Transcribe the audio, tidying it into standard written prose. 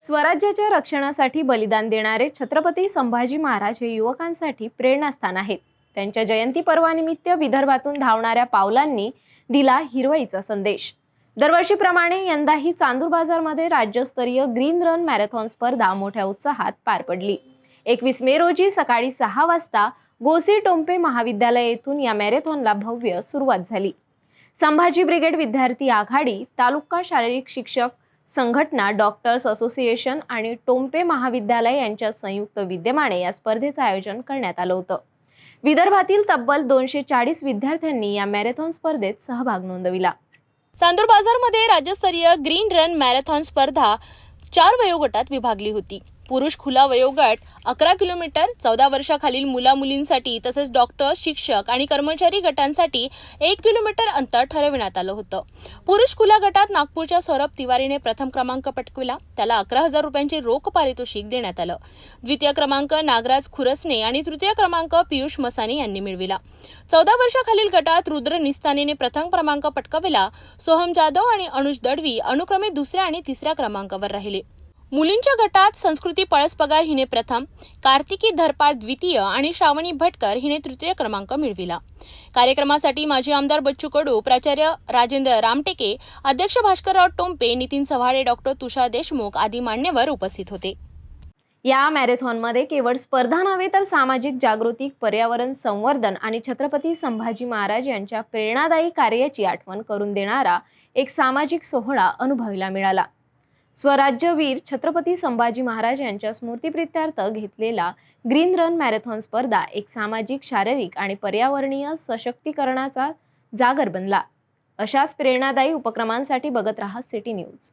स्वराज्याच्या रक्षणासाठी बलिदान देणारे छत्रपती संभाजी महाराज हे युवकांसाठी प्रेरणास्थान आहेत। त्यांच्या जयंती पर्वानिमित्त विदर्भातून धावणाऱ्या पावलांनी दिला हिरवाईचा संदेश। दरवर्षीप्रमाणे यंदाही चांदूर बाजारमध्ये राज्यस्तरीय ग्रीन रन मॅरेथॉन स्पर्धा मोठ्या उत्साहात पार पडली। 21 मे रोजी सकाळी 6 वाजता गोसी टोंपे महाविद्यालय येथून या मॅरेथॉनला भव्य सुरुवात झाली। संभाजी ब्रिगेड विद्यार्थी आघाडी, तालुका शारीरिक शिक्षक संघटना, डॉक्टर्स असोसिएशन आणि टोंपे महाविद्यालय यांच्या संयुक्त विद्यमाने या स्पर्धेचे आयोजन करण्यात आलं होतं। विदर्भातील तब्बल 240 विद्यार्थ्यांनी या मॅरेथॉन स्पर्धेत सहभाग नोंदविला। चांदूर बाजारमध्ये राज्यस्तरीय ग्रीन रन मॅरेथॉन स्पर्धा 4 वयोगटात विभागली होती। पुरुष खुला वयोगट 11 किलोमीटर, 14 वर्षाखालील मुला-मुलींसाठी तसेच डॉक्टर, शिक्षक आणि कर्मचारी गटांसाठी 1 किलोमीटर अंतर ठरविण्यात आलं होतं। पुरुष खुला गटात नागपूरच्या सौरभ तिवारीने प्रथम क्रमांक पटकावला, त्याला 11,000 रुपयांचे रोख पारितोषिक देण्यात आलं। द्वितीय क्रमांक नागराज खुरसने आणि तृतीय क्रमांक पियुष मसानी यांनी मिळविला। 14 वर्षाखालील गटात रुद्र निस्तानीने प्रथम क्रमांक पटकावला। सोहम जाधव आणि अनुज दडवी अनुक्रमे दुसऱ्या आणि तिसऱ्या क्रमांकावर राहिले। मुलींच्या गटात संस्कृती पळसपगार हिने प्रथम, कार्तिकी धरपाड द्वितीय आणि श्रावणी भटकर हिने तृतीय क्रमांक मिळविला। कार्यक्रमासाठी माजी आमदार बच्चू कडू, प्राचार्य राजेंद्र रामटेके, अध्यक्ष भास्करराव टोंपे, नितीन चव्हाडे, डॉक्टर तुषार देशमुख आदी मान्यवर उपस्थित होते। या मॅरेथॉनमध्ये केवळ स्पर्धा नव्हे तर सामाजिक जागृती, पर्यावरण संवर्धन आणि छत्रपती संभाजी महाराज यांच्या प्रेरणादायी कार्याची आठवण करून देणारा एक सामाजिक सोहळा अनुभवायला मिळाला। स्वराज्यवीर छत्रपती संभाजी महाराज यांच्या स्मृतिप्रित्यर्थ घेतलेला ग्रीन रन मॅरेथॉन स्पर्धा एक सामाजिक, शारीरिक आणि पर्यावरणीय सशक्तीकरणाचा जागर बनला। अशाच प्रेरणादायी उपक्रमांसाठी बघत रहा सिटी न्यूज।